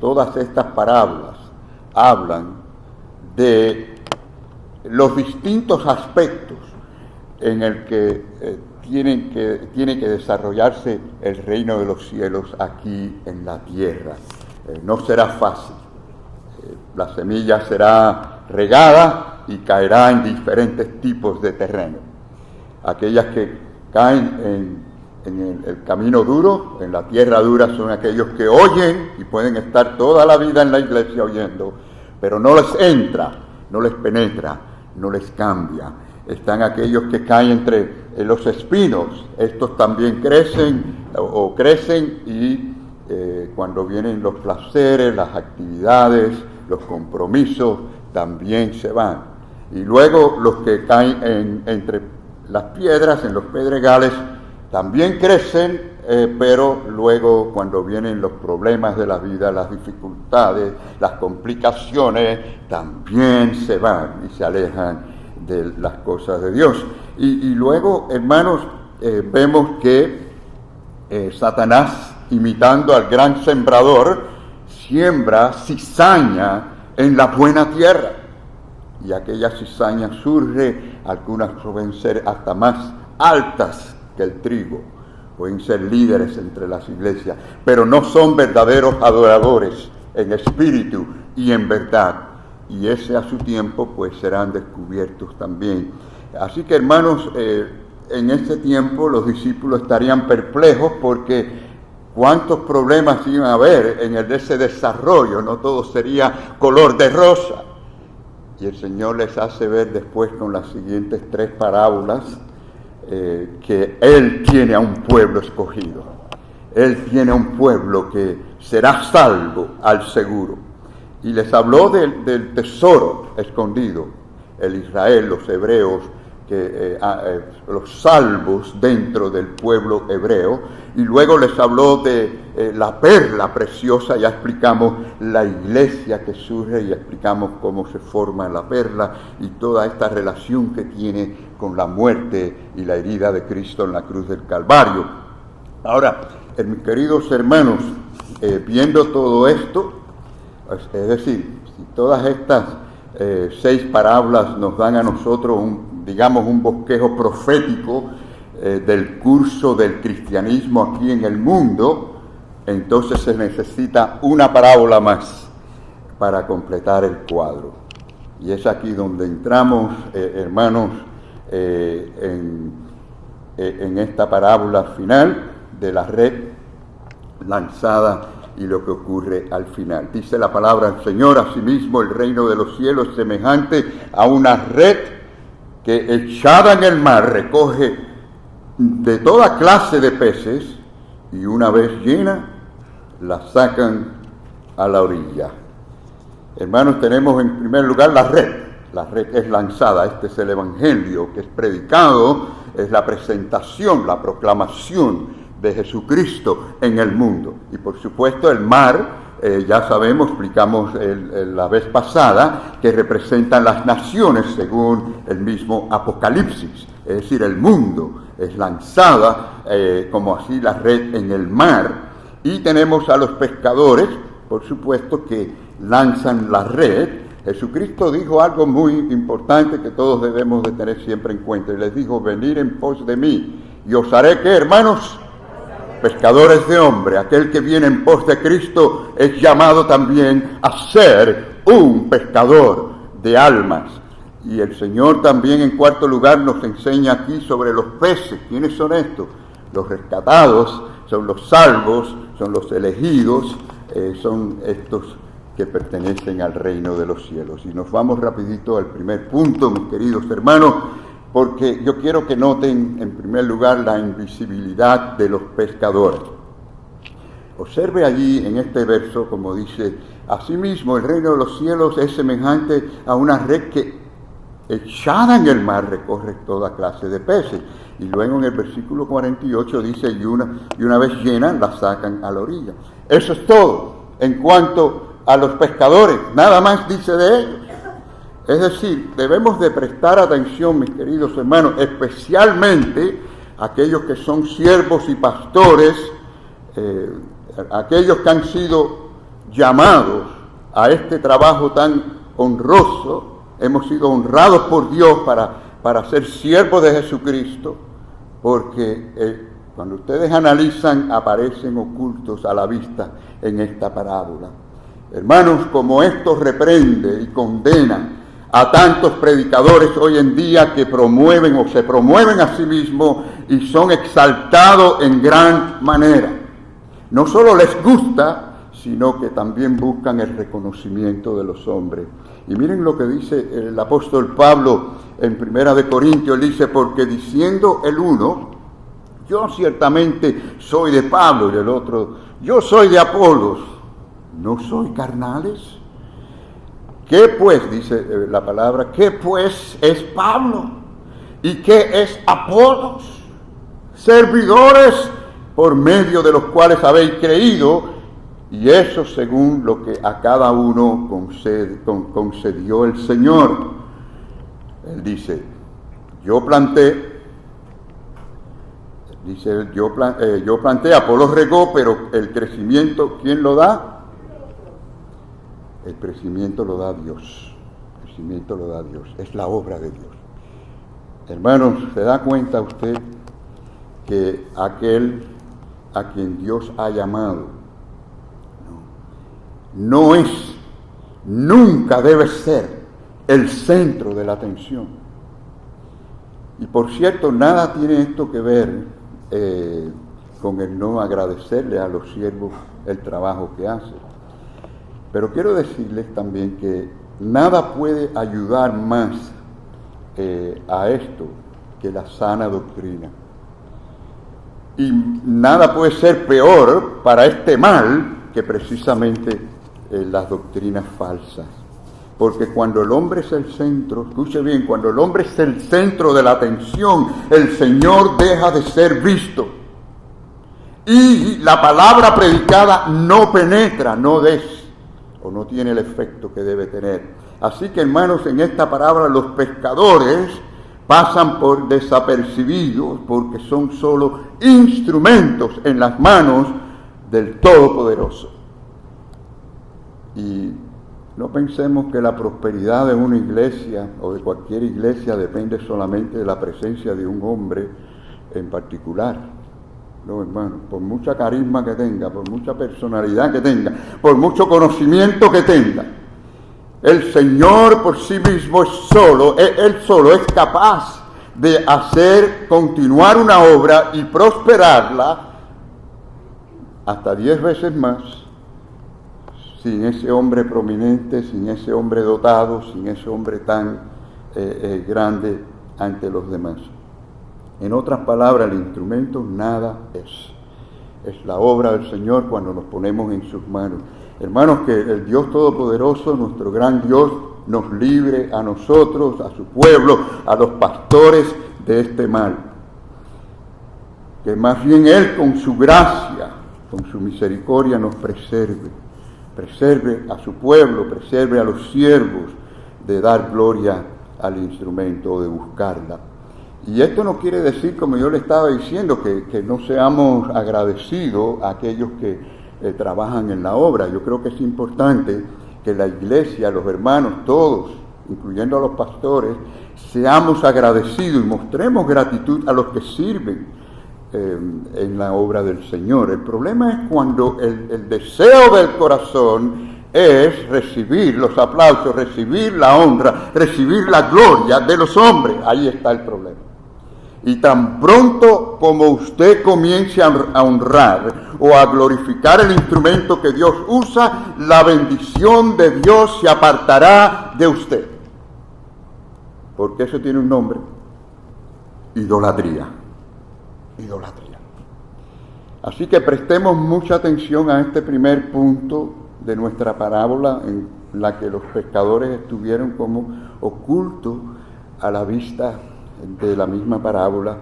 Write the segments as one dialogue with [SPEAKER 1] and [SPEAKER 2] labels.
[SPEAKER 1] todas estas parábolas hablan de los distintos aspectos en el que tiene que desarrollarse el reino de los cielos aquí en la tierra. No será fácil. La semilla será regada y caerá en diferentes tipos de terreno. Aquellas que caen en el camino duro, en la tierra dura, son aquellos que oyen y pueden estar toda la vida en la iglesia oyendo, pero no les entra, no les penetra, no les cambia. Están aquellos que caen entre los espinos. Estos también crecen y cuando vienen los placeres, las actividades, los compromisos, también se van. Y luego los que caen entre las piedras, en los pedregales, también crecen, pero luego cuando vienen los problemas de la vida, las dificultades, las complicaciones, también se van y se alejan de las cosas de Dios. Y luego, hermanos, vemos que Satanás, imitando al gran sembrador, siembra cizaña en la buena tierra. Y aquella cizaña surge, algunas pueden ser hasta más altas que el trigo, pueden ser líderes entre las iglesias, pero no son verdaderos adoradores en espíritu y en verdad. Y ese a su tiempo pues serán descubiertos también. Así que, hermanos, en ese tiempo los discípulos estarían perplejos porque cuántos problemas iban a haber en ese desarrollo, no todo sería color de rosa. Y el Señor les hace ver después con las siguientes 3 parábolas que Él tiene a un pueblo escogido. Él tiene a un pueblo que será salvo al seguro. Y les habló del tesoro escondido, el Israel, los hebreos, los salvos dentro del pueblo hebreo. Y luego les habló de la perla preciosa. Ya explicamos la iglesia que surge y explicamos cómo se forma la perla y toda esta relación que tiene con la muerte y la herida de Cristo en la cruz del Calvario. Ahora, mis queridos hermanos, viendo todo esto, es decir, si todas estas 6 parábolas nos dan a nosotros un bosquejo profético del curso del cristianismo aquí en el mundo, entonces se necesita una parábola más para completar el cuadro. Y es aquí donde entramos, hermanos, en esta parábola final de la red lanzada y lo que ocurre al final. Dice la palabra del Señor: asimismo el reino de los cielos es semejante a una red que echada en el mar recoge de toda clase de peces, y una vez llena la sacan a la orilla. Hermanos, tenemos en primer lugar la red. La red es lanzada. Este es el evangelio que es predicado, es la presentación, la proclamación de Jesucristo en el mundo. Y por supuesto el mar, ya sabemos, explicamos la vez pasada, que representan las naciones según el mismo Apocalipsis. Es decir, el mundo es lanzada como así la red en el mar. Y tenemos a los pescadores, por supuesto, que lanzan la red. Jesucristo dijo algo muy importante que todos debemos de tener siempre en cuenta. Y les dijo: venid en pos de mí, y os haré, ¿qué, hermanos? Pescadores de hombre. Aquel que viene en pos de Cristo es llamado también a ser un pescador de almas. Y el Señor también, en cuarto lugar, nos enseña aquí sobre los peces. ¿Quiénes son estos? Los rescatados, son los salvos, son los elegidos, son estos que pertenecen al reino de los cielos. Y nos vamos rapidito al primer punto, mis queridos hermanos, porque yo quiero que noten en primer lugar la invisibilidad de los pescadores. Observe allí en este verso como dice: asimismo el reino de los cielos es semejante a una red que echada en el mar recorre toda clase de peces. Y luego en el versículo 48 dice: y una vez llena la sacan a la orilla. Eso es todo en cuanto a los pescadores, nada más dice de ellos. Es decir, debemos de prestar atención, mis queridos hermanos, especialmente aquellos que son siervos y pastores, aquellos que han sido llamados a este trabajo tan honroso, hemos sido honrados por Dios para ser siervos de Jesucristo, porque cuando ustedes analizan, aparecen ocultos a la vista en esta parábola. Hermanos, como esto reprende y condena a tantos predicadores hoy en día que promueven o se promueven a sí mismos y son exaltados en gran manera. No solo les gusta, sino que también buscan el reconocimiento de los hombres. Y miren lo que dice el apóstol Pablo en 1 Corintios, dice, porque diciendo el uno, yo ciertamente soy de Pablo, y el otro, yo soy de Apolos, ¿no soy carnales? ¿Qué pues, dice la palabra, qué pues es Pablo? ¿Y qué es Apolos? Servidores por medio de los cuales habéis creído, y eso según lo que a cada uno concedió el Señor. Él dice, yo planté, Apolos regó, pero el crecimiento, ¿quién lo da? El crecimiento lo da Dios. El crecimiento lo da Dios. Es la obra de Dios. Hermanos, ¿se da cuenta usted que aquel a quien Dios ha llamado no es, nunca debe ser el centro de la atención? Y por cierto, nada tiene esto que ver con el no agradecerle a los siervos el trabajo que hacen. Pero quiero decirles también que nada puede ayudar más a esto que la sana doctrina. Y nada puede ser peor para este mal que precisamente las doctrinas falsas. Porque cuando el hombre es el centro, escuche bien, cuando el hombre es el centro de la atención, el Señor deja de ser visto. Y la palabra predicada no penetra, no tiene el efecto que debe tener. Así que, hermanos, en esta parábola los pescadores pasan por desapercibidos porque son solo instrumentos en las manos del Todopoderoso. Y no pensemos que la prosperidad de una iglesia o de cualquier iglesia depende solamente de la presencia de un hombre en particular. No, hermano, por mucha carisma que tenga, por mucha personalidad que tenga, por mucho conocimiento que tenga, el Señor por sí mismo Él solo es capaz de hacer continuar una obra y prosperarla hasta 10 veces más sin ese hombre prominente, sin ese hombre dotado, sin ese hombre tan grande ante los demás. En otras palabras, el instrumento nada es. Es la obra del Señor cuando nos ponemos en sus manos. Hermanos, que el Dios Todopoderoso, nuestro gran Dios, nos libre a nosotros, a su pueblo, a los pastores de este mal. Que más bien Él, con su gracia, con su misericordia, nos preserve. Preserve a su pueblo, preserve a los siervos de dar gloria al instrumento o de buscarla. Y esto no quiere decir, como yo le estaba diciendo, que no seamos agradecidos a aquellos que trabajan en la obra. Yo creo que es importante que la iglesia, los hermanos, todos, incluyendo a los pastores, seamos agradecidos y mostremos gratitud a los que sirven en la obra del Señor. El problema es cuando el deseo del corazón es recibir los aplausos, recibir la honra, recibir la gloria de los hombres. Ahí está el problema. Y tan pronto como usted comience a honrar o a glorificar el instrumento que Dios usa, la bendición de Dios se apartará de usted. Porque eso tiene un nombre: idolatría. Idolatría. Así que prestemos mucha atención a este primer punto de nuestra parábola, en la que los pescadores estuvieron como ocultos a la vista de la misma parábola.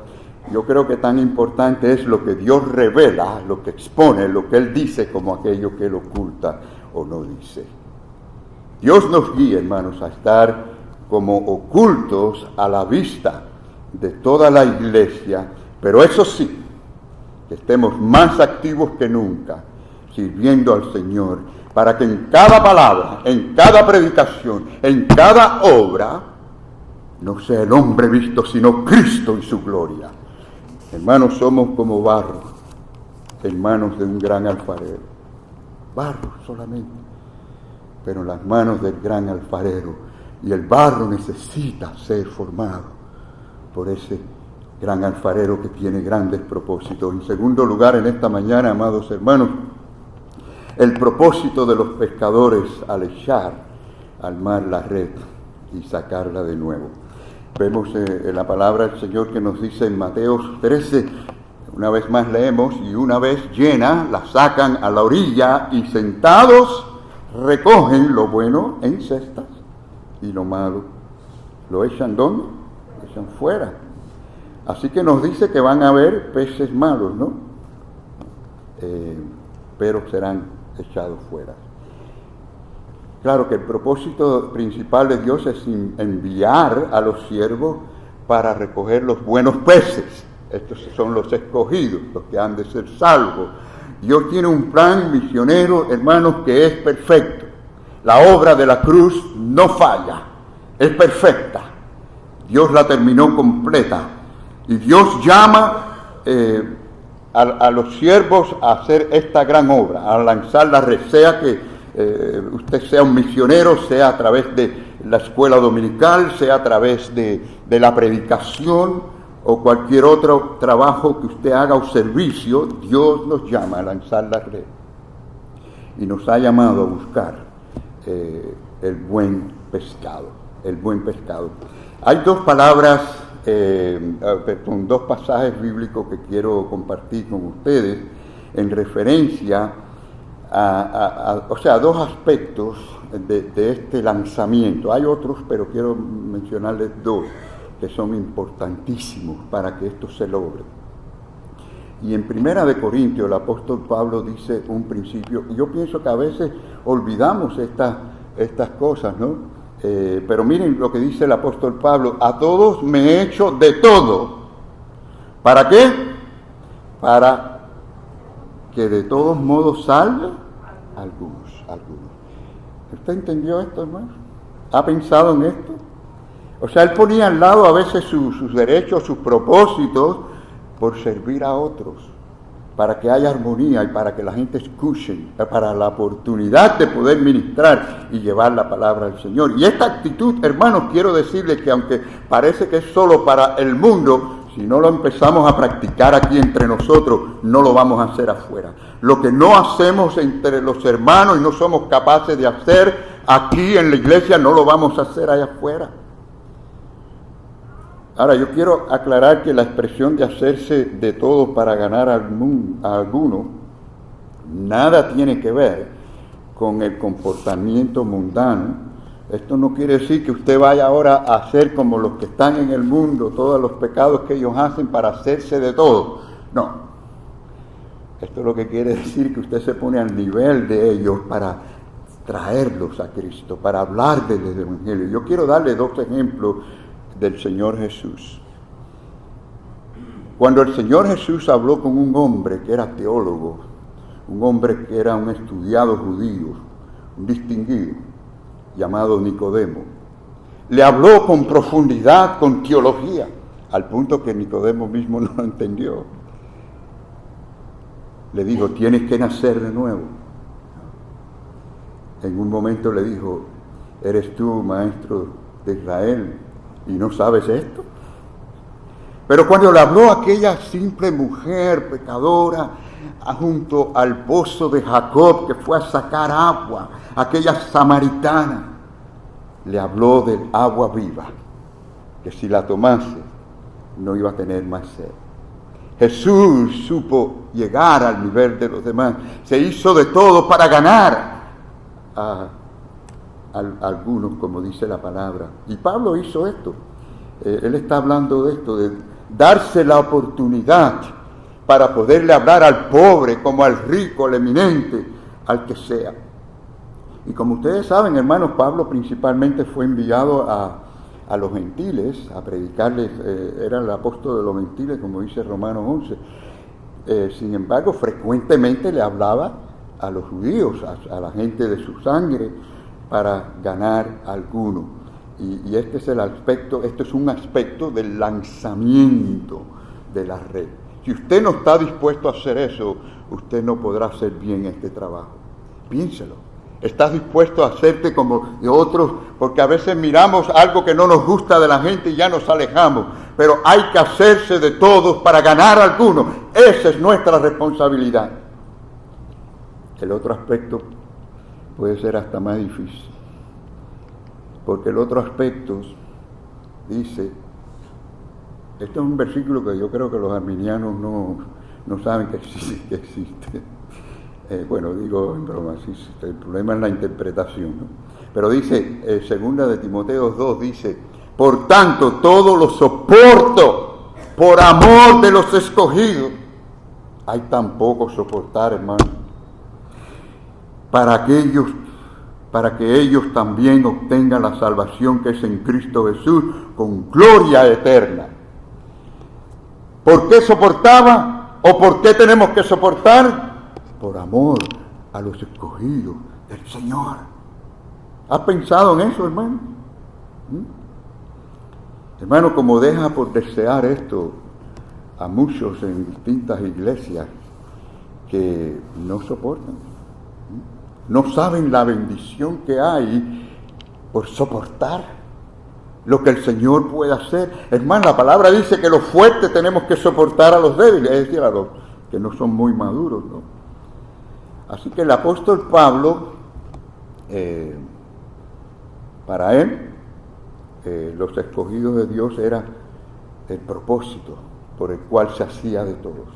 [SPEAKER 1] Yo creo que tan importante es lo que Dios revela, lo que expone, lo que Él dice, como aquello que Él oculta o no dice. Dios nos guía, hermanos, a estar como ocultos a la vista de toda la iglesia, pero eso sí, que estemos más activos que nunca, sirviendo al Señor, para que en cada palabra, en cada predicación, en cada obra, no sea el hombre visto, sino Cristo en su gloria. Hermanos, somos como barro en manos de un gran alfarero. Barro solamente, pero en las manos del gran alfarero. Y el barro necesita ser formado por ese gran alfarero que tiene grandes propósitos. En segundo lugar, en esta mañana, amados hermanos, el propósito de los pescadores al echar al mar la red y sacarla de nuevo. Vemos en la palabra del Señor que nos dice en Mateo 13, una vez más leemos, y una vez llena, la sacan a la orilla y sentados recogen lo bueno en cestas y lo malo lo echan ¿dónde? Lo echan fuera. Así que nos dice que van a haber peces malos, ¿no? Pero serán echados fuera. Claro que el propósito principal de Dios es enviar a los siervos para recoger los buenos peces. Estos son los escogidos, los que han de ser salvos. Dios tiene un plan misionero, hermanos, que es perfecto. La obra de la cruz no falla, es perfecta. Dios la terminó completa. Y Dios llama a los siervos a hacer esta gran obra, a lanzar la red, sea que usted sea un misionero, sea a través de la escuela dominical, sea a través de la predicación o cualquier otro trabajo que usted haga o servicio. Dios nos llama a lanzar la red y nos ha llamado a buscar el buen pescado, el buen pescado. Hay dos palabras, dos pasajes bíblicos que quiero compartir con ustedes en referencia a dos aspectos de este lanzamiento. Hay otros, pero quiero mencionarles dos que son importantísimos para que esto se logre. Y en Primera de Corintios el apóstol Pablo dice un principio, y yo pienso que a veces olvidamos estas cosas, ¿no? Pero miren lo que dice el apóstol Pablo: a todos me he hecho de todo. ¿Para qué? Para que de todos modos salve algunos. ¿Usted entendió esto, hermano? ¿Ha pensado en esto? O sea, él ponía al lado a veces sus derechos, sus propósitos, por servir a otros, para que haya armonía y para que la gente escuche, para la oportunidad de poder ministrar y llevar la palabra del Señor. Y esta actitud, hermanos, quiero decirles que aunque parece que es solo para el mundo, si no lo empezamos a practicar aquí entre nosotros, no lo vamos a hacer afuera. Lo que no hacemos entre los hermanos y no somos capaces de hacer aquí en la iglesia, no lo vamos a hacer allá afuera. Ahora, yo quiero aclarar que la expresión de hacerse de todo para ganar a alguno, nada tiene que ver con el comportamiento mundano. Esto no quiere decir que usted vaya ahora a hacer como los que están en el mundo, todos los pecados que ellos hacen para hacerse de todo. No. Esto lo que quiere decir que usted se pone al nivel de ellos para traerlos a Cristo, para hablarles del Evangelio. Yo quiero darle dos ejemplos del Señor Jesús. Cuando el Señor Jesús habló con un hombre que era teólogo, un hombre que era un estudiado judío, un distinguido, llamado Nicodemo, le habló con profundidad, con teología, al punto que Nicodemo mismo no lo entendió. Le dijo: tienes que nacer de nuevo. En un momento le dijo: ¿eres tú, maestro de Israel, y no sabes esto? Pero cuando le habló a aquella simple mujer pecadora junto al pozo de Jacob, que fue a sacar agua, aquella samaritana, le habló del agua viva, que si la tomase no iba a tener más sed. Jesús supo llegar al nivel de los demás, se hizo de todo para ganar a algunos, como dice la palabra. Y Pablo hizo esto. Él está hablando de esto, de darse la oportunidad para poderle hablar al pobre como al rico, al eminente, al que sea. Y como ustedes saben, hermanos, Pablo principalmente fue enviado a los gentiles, a predicarles, era el apóstol de los gentiles, como dice Romanos 11. Sin embargo, frecuentemente le hablaba a los judíos, a la gente de su sangre, para ganar a alguno. Y este es el aspecto, esto es un aspecto del lanzamiento de la red. Si usted no está dispuesto a hacer eso, usted no podrá hacer bien este trabajo. Piénselo. ¿Estás dispuesto a hacerte como de otros? Porque a veces miramos algo que no nos gusta de la gente y ya nos alejamos. Pero hay que hacerse de todos para ganar a alguno. Esa es nuestra responsabilidad. El otro aspecto puede ser hasta más difícil. Porque el otro aspecto dice, esto es un versículo que yo creo que los arminianos no saben que existe. Bueno, digo en broma, sí, el problema es la interpretación, ¿no? Pero dice, segunda de Timoteo 2, dice, por tanto, todo lo soporto por amor de los escogidos. Hay tan poco soportar, hermano, para que ellos también obtengan la salvación que es en Cristo Jesús con gloria eterna. ¿Por qué soportaba? ¿O por qué tenemos que soportar? Por amor a los escogidos del Señor. ¿Has pensado en eso, hermano? Hermano, como deja por desear esto a muchos en distintas iglesias que no soportan, no saben la bendición que hay por soportar lo que el Señor puede hacer. Hermano, la palabra dice que los fuertes tenemos que soportar a los débiles, es decir, a los que no son muy maduros, ¿no? Así que el apóstol Pablo, para él, los escogidos de Dios era el propósito por el cual se hacía de todos.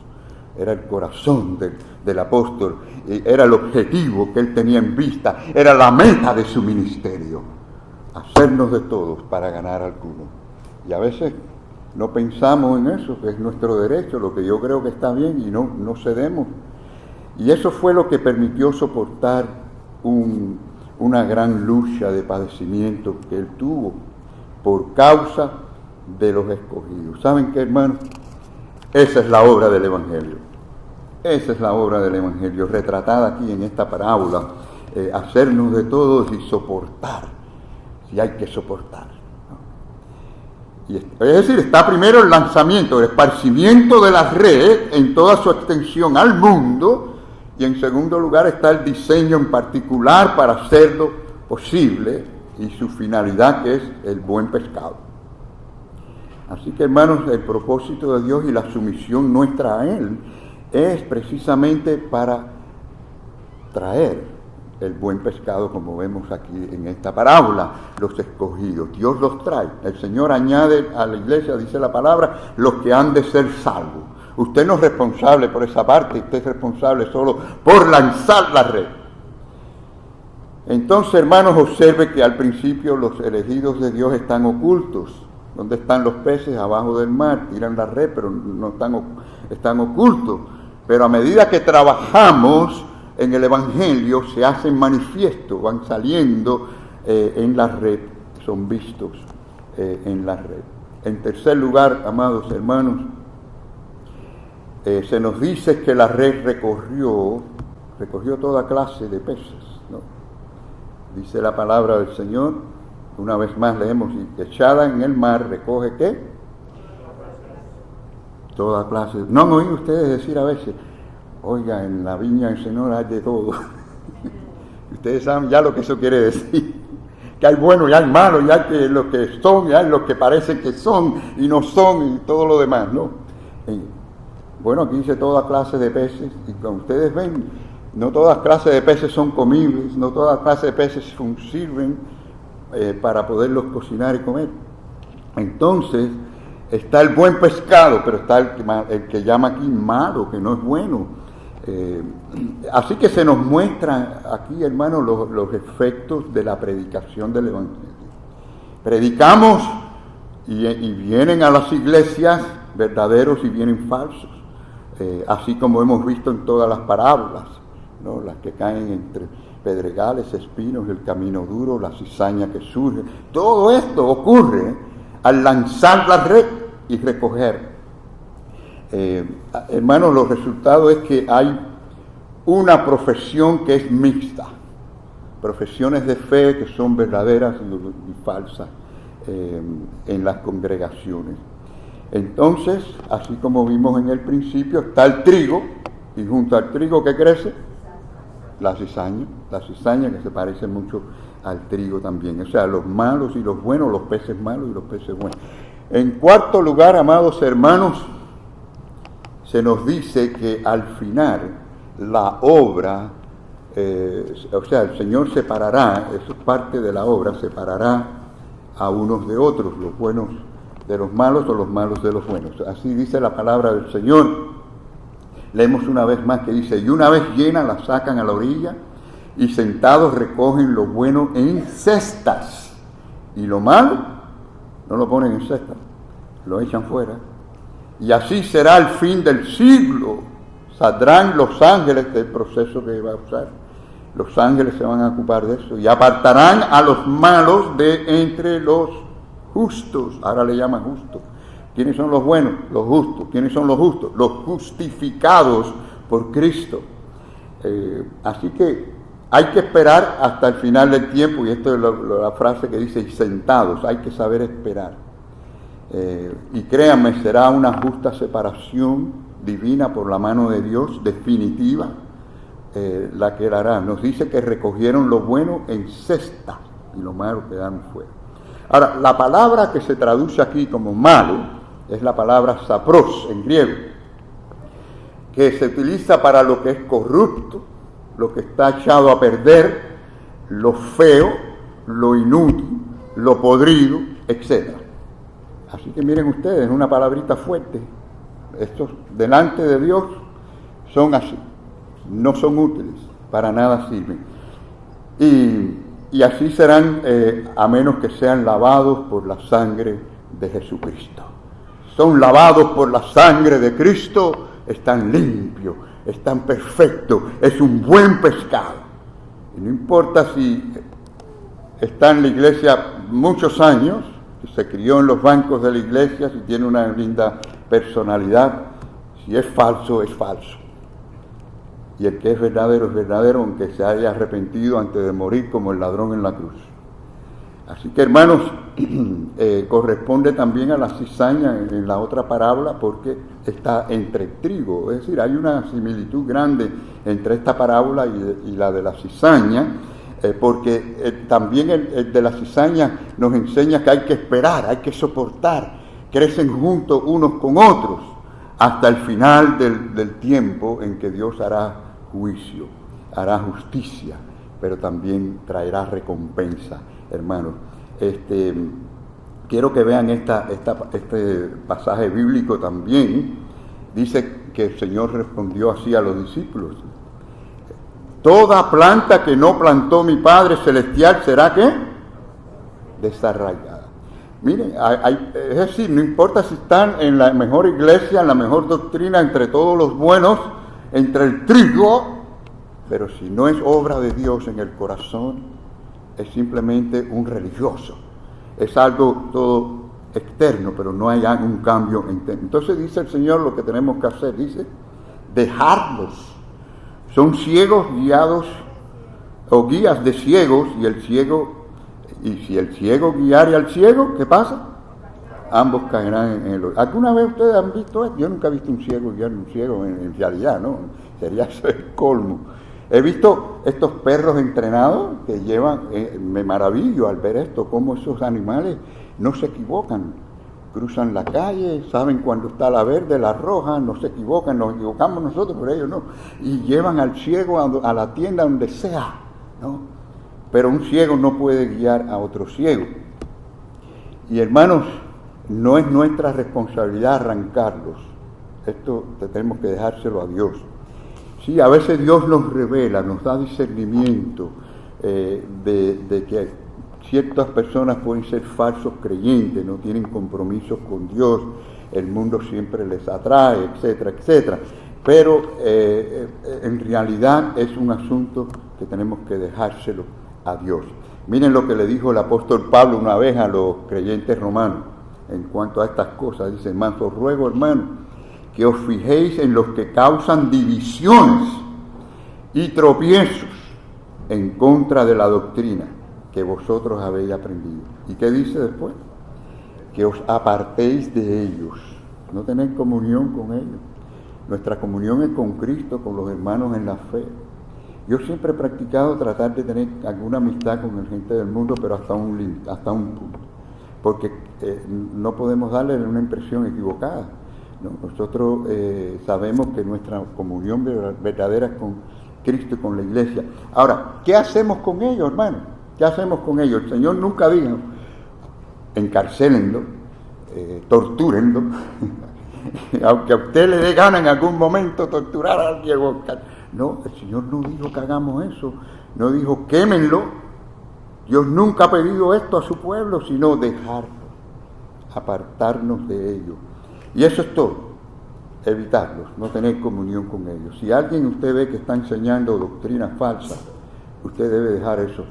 [SPEAKER 1] Era el corazón del apóstol, era el objetivo que él tenía en vista, era la meta de su ministerio, hacernos de todos para ganar a alguno. Y a veces no pensamos en eso, que es nuestro derecho, lo que yo creo que está bien, y no cedemos. Y eso fue lo que permitió soportar una gran lucha de padecimiento que él tuvo por causa de los escogidos. ¿Saben qué, hermanos? Esa es la obra del Evangelio. Esa es la obra del Evangelio, retratada aquí en esta parábola. Hacernos de todos y soportar, si hay que soportar, ¿no? Es decir, está primero el lanzamiento, el esparcimiento de la red en toda su extensión al mundo. Y en segundo lugar está el diseño en particular para hacerlo posible y su finalidad, que es el buen pescado. Así que, hermanos, el propósito de Dios y la sumisión nuestra a Él es precisamente para traer el buen pescado, como vemos aquí en esta parábola, los escogidos. Dios los trae. El Señor añade a la iglesia, dice la palabra, los que han de ser salvos. Usted no es responsable por esa parte, usted es responsable solo por lanzar la red. Entonces, hermanos, observe que al principio los elegidos de Dios están ocultos. ¿Dónde están los peces? Abajo del mar, tiran la red, pero no están ocultos. Pero a medida que trabajamos en el Evangelio, se hacen manifiestos, van saliendo en la red, son vistos en la red. En tercer lugar, amados hermanos, se nos dice que la red recorrió toda clase de peces, ¿no? Dice la palabra del Señor, una vez más leemos, y echada en el mar recoge ¿qué? Toda clase. ¿No han oído ustedes decir a veces, oiga, en la viña del Señor hay de todo? Ustedes saben ya lo que eso quiere decir, que hay bueno y hay malo, y hay que los que son, y hay los que parecen que son y no son, y todo lo demás, ¿no? Bueno, aquí dice toda clase de peces, y como ustedes ven, no todas clases de peces son comibles, no todas clases de peces sirven para poderlos cocinar y comer. Entonces, está el buen pescado, pero está el que llama aquí malo, que no es bueno. Así que se nos muestran aquí, hermanos, los efectos de la predicación del Evangelio. Predicamos y vienen a las iglesias verdaderos y vienen falsos. Así como hemos visto en todas las parábolas, ¿no? Las que caen entre pedregales, espinos, el camino duro, la cizaña que surge. Todo esto ocurre al lanzar la red y recoger. Hermanos, los resultados es que hay una profesión que es mixta, profesiones de fe que son verdaderas y falsas en las congregaciones. Entonces, así como vimos en el principio, está el trigo, y junto al trigo, ¿qué crece? La cizaña que se parece mucho al trigo también, o sea, los malos y los buenos, los peces malos y los peces buenos. En cuarto lugar, amados hermanos, se nos dice que al final la obra, o sea, el Señor separará, eso es parte de la obra, separará a unos de otros, los buenos de los malos o los malos de los buenos. Así dice la palabra del Señor. Leemos una vez más que dice, y una vez llena la sacan a la orilla, y sentados recogen lo bueno en cestas, y lo malo no lo ponen en cestas, lo echan fuera. Y así será el fin del siglo. Saldrán los ángeles, del proceso que va a usar. Los ángeles se van a ocupar de eso y apartarán a los malos de entre los justos. Ahora le llaman justos. ¿Quiénes son los buenos? Los justos. ¿Quiénes son los justos? Los justificados por Cristo. Así que hay que esperar hasta el final del tiempo, y esto es la frase que dice, sentados, hay que saber esperar. Y créanme, será una justa separación divina por la mano de Dios, definitiva, la que él hará. Nos dice que recogieron lo bueno en cesta y lo malo quedaron fuera. Ahora, la palabra que se traduce aquí como malo es la palabra sapros en griego, que se utiliza para lo que es corrupto, lo que está echado a perder, lo feo, lo inútil, lo podrido, etc. Así que miren ustedes, una palabrita fuerte. Estos delante de Dios son así, no son útiles, para nada sirven. Y así serán, a menos que sean lavados por la sangre de Jesucristo. Son lavados por la sangre de Cristo, están limpios, están perfectos, es un buen pescado. Y no importa si está en la iglesia muchos años, se crió en los bancos de la iglesia, si tiene una linda personalidad, si es falso, es falso. Y el que es verdadero, aunque se haya arrepentido antes de morir como el ladrón en la cruz. Así que, hermanos, corresponde también a la cizaña en la otra parábola, porque está entre trigo. Es decir, hay una similitud grande entre esta parábola y la de la cizaña, porque también el de la cizaña nos enseña que hay que esperar, hay que soportar, crecen juntos unos con otros, hasta el final del tiempo en que Dios hará juicio, hará justicia, pero también traerá recompensa, hermanos. Quiero que vean este pasaje bíblico también. Dice que el Señor respondió así a los discípulos: toda planta que no plantó mi Padre Celestial será, ¿qué? Desarraigada. Miren, es decir, no importa si están en la mejor iglesia, en la mejor doctrina, entre todos los buenos, entre el trigo, pero si no es obra de Dios en el corazón, es simplemente un religioso. Es algo todo externo, pero no hay un cambio interno. Entonces dice el Señor lo que tenemos que hacer, dice, dejarlos. Son ciegos guiados, o guías de ciegos, y si el ciego guiare al ciego, ¿qué pasa? Ambos caerán en el hoyo. ¿Alguna vez ustedes han visto esto? Yo nunca he visto un ciego guiar a un ciego en realidad, ¿no? Sería eso el colmo. He visto estos perros entrenados que llevan, me maravillo al ver esto, cómo esos animales no se equivocan. Cruzan la calle, saben cuando está la verde, la roja, no se equivocan, nos equivocamos nosotros, pero ellos no. Y llevan al ciego a la tienda donde sea, ¿no? Pero un ciego no puede guiar a otro ciego. Y hermanos, no es nuestra responsabilidad arrancarlos. Esto tenemos que dejárselo a Dios. Sí, a veces Dios nos revela, nos da discernimiento de que ciertas personas pueden ser falsos creyentes, no tienen compromisos con Dios, el mundo siempre les atrae, etcétera, etcétera. Pero en realidad es un asunto que tenemos que dejárselo a Dios. Miren lo que le dijo el apóstol Pablo una vez a los creyentes romanos en cuanto a estas cosas. Dice: mas os ruego, hermano, que os fijéis en los que causan divisiones y tropiezos en contra de la doctrina que vosotros habéis aprendido. ¿Y qué dice después? Que os apartéis de ellos, no tenéis comunión con ellos. Nuestra comunión es con Cristo, con los hermanos en la fe. Yo siempre he practicado tratar de tener alguna amistad con la gente del mundo, pero hasta un punto, porque no podemos darle una impresión equivocada, ¿no? Nosotros sabemos que nuestra comunión verdadera es con Cristo y con la iglesia. Ahora, ¿qué hacemos con ellos, hermano? ¿Qué hacemos con ellos? El Señor nunca dijo, encarcélenlo, tortúrenlo, aunque a usted le dé gana en algún momento torturar a alguien. No, el Señor no dijo que hagamos eso, no dijo quémenlo. Dios nunca ha pedido esto a su pueblo, sino dejarlo, apartarnos de ellos. Y eso es todo, evitarlos, no tener comunión con ellos. Si alguien usted ve que está enseñando doctrinas falsas, usted debe dejar eso.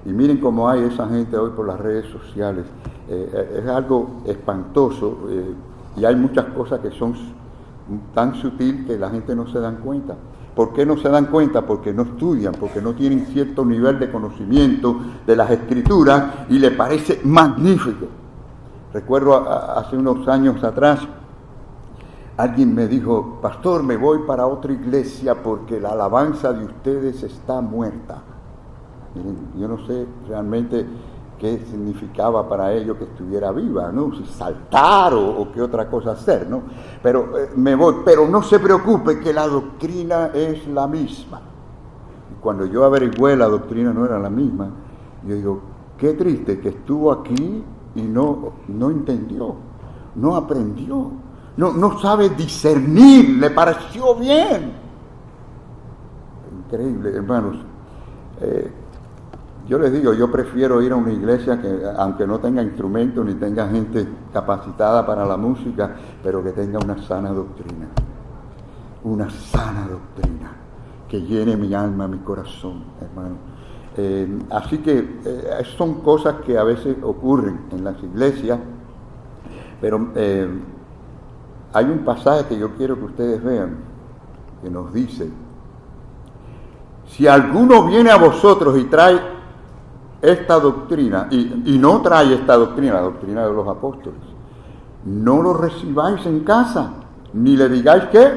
[SPEAKER 1] Y miren cómo hay esa gente hoy por las redes sociales. Es algo espantoso y hay muchas cosas que son tan sutiles que la gente no se dan cuenta. ¿Por qué no se dan cuenta? Porque no estudian, porque no tienen cierto nivel de conocimiento de las Escrituras y les parece magnífico. Recuerdo hace unos años atrás, alguien me dijo, pastor, me voy para otra iglesia porque la alabanza de ustedes está muerta. Miren, yo no sé realmente qué significaba para ellos que estuviera viva, ¿no? Si saltar o qué otra cosa hacer, ¿no? Pero me voy, pero no se preocupe que la doctrina es la misma. Y cuando yo averigüé, la doctrina no era la misma. Yo digo, qué triste que estuvo aquí y no entendió, no aprendió, no sabe discernir, le pareció bien. Increíble, hermanos. Yo les digo, yo prefiero ir a una iglesia que, aunque no tenga instrumentos ni tenga gente capacitada para la música, pero que tenga una sana doctrina que llene mi alma, mi corazón, hermano. Así que son cosas que a veces ocurren en las iglesias, pero hay un pasaje que yo quiero que ustedes vean, que nos dice, si alguno viene a vosotros y trae esta doctrina, y no trae esta doctrina, la doctrina de los apóstoles, no lo recibáis en casa, ni le digáis ¿qué?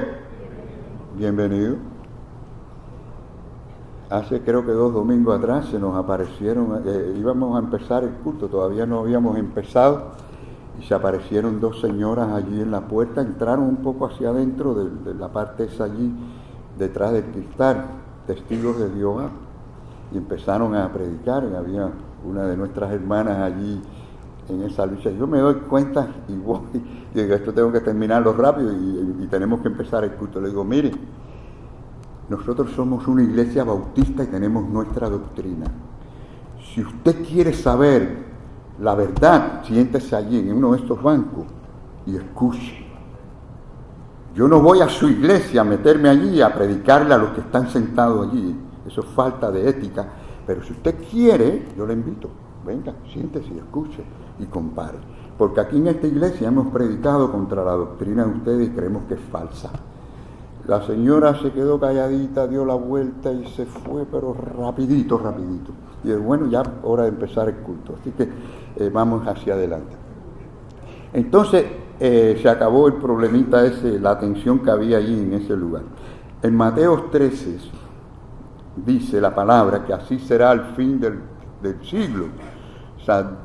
[SPEAKER 1] Bienvenido. Hace creo que 2 domingos atrás se nos aparecieron, íbamos a empezar el culto, todavía no habíamos empezado, y se aparecieron 2 señoras allí en la puerta, entraron un poco hacia adentro de la parte esa allí, detrás del cristal, testigos de Jehová. Y empezaron a predicar, y había una de nuestras hermanas allí en esa lucha. Yo me doy cuenta y voy, y digo, esto tengo que terminarlo rápido y tenemos que empezar el culto. Le digo, mire, nosotros somos una iglesia bautista y tenemos nuestra doctrina. Si usted quiere saber la verdad, siéntese allí en uno de estos bancos y escuche. Yo no voy a su iglesia a meterme allí a predicarle a los que están sentados allí. Eso es falta de ética, pero si usted quiere, yo le invito, venga, siéntese y escuche y compare. Porque aquí en esta iglesia hemos predicado contra la doctrina de ustedes y creemos que es falsa. La señora se quedó calladita, dio la vuelta y se fue, pero rapidito. Y bueno, ya hora de empezar el culto, así que vamos hacia adelante. Entonces, se acabó el problemita ese, la tensión que había allí en ese lugar. En Mateo 13, dice la palabra que así será el fin del siglo.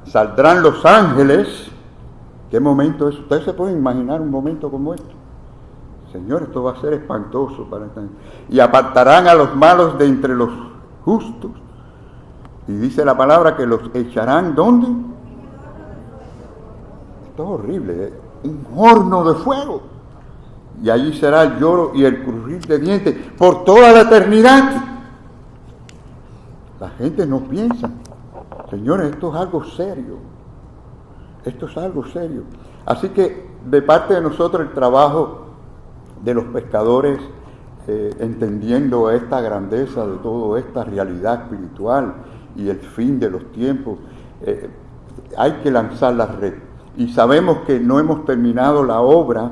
[SPEAKER 1] Saldrán los ángeles. ¿Qué momento es? Ustedes se pueden imaginar un momento como este. Señor, esto va a ser espantoso para esta gente. Y apartarán a los malos de entre los justos. Y dice la palabra que los echarán, ¿dónde? Esto es horrible, un horno de fuego. Y allí será el lloro y el crujir de dientes por toda la eternidad. La gente no piensa, señores, esto es algo serio. Así que de parte de nosotros el trabajo de los pescadores, entendiendo esta grandeza de toda esta realidad espiritual y el fin de los tiempos, hay que lanzar la red. Y sabemos que no hemos terminado la obra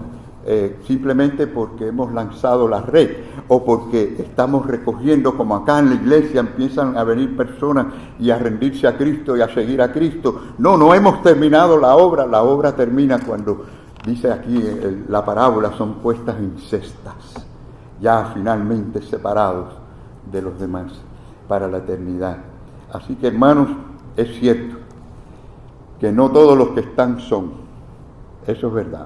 [SPEAKER 1] simplemente porque hemos lanzado la red o porque estamos recogiendo, como acá en la iglesia empiezan a venir personas y a rendirse a Cristo y a seguir a Cristo. No hemos terminado la obra termina cuando, dice aquí la parábola, son puestas en cestas, ya finalmente separados de los demás para la eternidad. Así que, hermanos, es cierto que no todos los que están son, eso es verdad.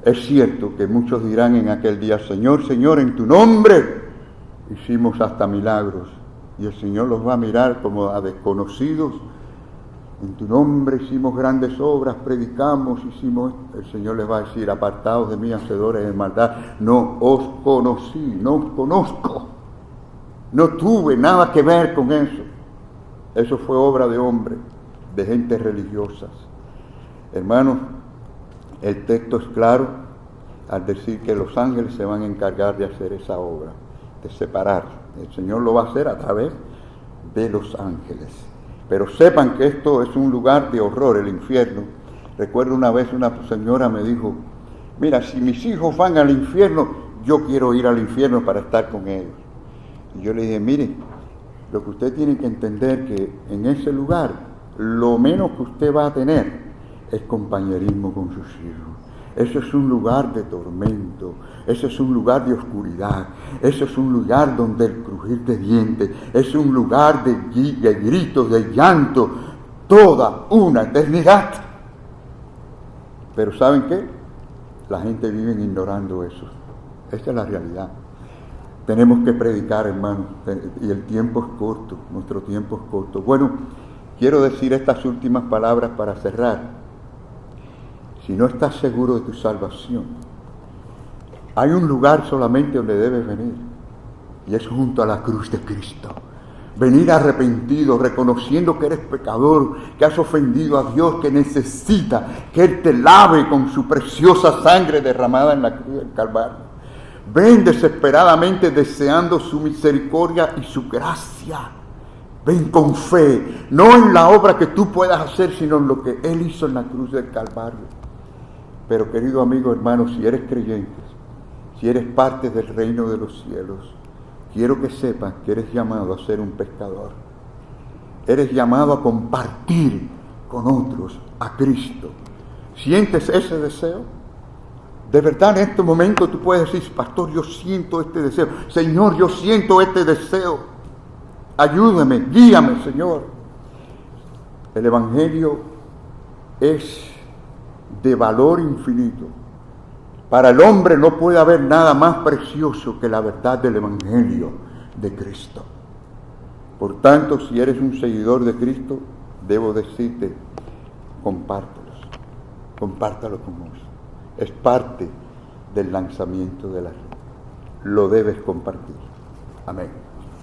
[SPEAKER 1] Es cierto que muchos dirán en aquel día: Señor, Señor, en tu nombre hicimos hasta milagros. Y el Señor los va a mirar como a desconocidos. En tu nombre hicimos grandes obras, predicamos, hicimos... El Señor les va a decir: apartados de mí, hacedores de maldad, no os conocí, no os conozco. No tuve nada que ver con eso. Eso fue obra de hombres, de gentes religiosas. Hermanos, el texto es claro al decir que los ángeles se van a encargar de hacer esa obra, de separar. El Señor lo va a hacer a través de los ángeles. Pero sepan que esto es un lugar de horror, el infierno. Recuerdo una vez una señora me dijo: mira, si mis hijos van al infierno, yo quiero ir al infierno para estar con ellos. Y yo le dije: mire, lo que usted tiene que entender que en ese lugar, lo menos que usted va a tener es compañerismo con sus hijos. Eso es un lugar de tormento, eso es un lugar de oscuridad, eso es un lugar donde el crujir de dientes, es un lugar de gritos, de llanto, toda una eternidad. Pero ¿saben qué? La gente vive ignorando eso. Esta es la realidad. Tenemos que predicar, hermanos, y el tiempo es corto, nuestro tiempo es corto. Bueno, quiero decir estas últimas palabras para cerrar. Si no estás seguro de tu salvación, hay un lugar solamente donde debes venir, y es junto a la cruz de Cristo. Venir arrepentido, reconociendo que eres pecador, que has ofendido a Dios, que necesita que Él te lave con su preciosa sangre derramada en la cruz del Calvario. Ven desesperadamente deseando su misericordia y su gracia. Ven con fe, no en la obra que tú puedas hacer, sino en lo que Él hizo en la cruz del Calvario. Pero, querido amigo, hermano, si eres creyente, si eres parte del reino de los cielos, quiero que sepas que eres llamado a ser un pescador. Eres llamado a compartir con otros a Cristo. ¿Sientes ese deseo? De verdad, en este momento tú puedes decir: pastor, yo siento este deseo. Señor, yo siento este deseo. Ayúdame, guíame, Señor. El Evangelio es de valor infinito. Para el hombre no puede haber nada más precioso que la verdad del Evangelio de Cristo. Por tanto, si eres un seguidor de Cristo, debo decirte: compártalo con otros. Es parte del lanzamiento de la red. Lo debes compartir. Amén.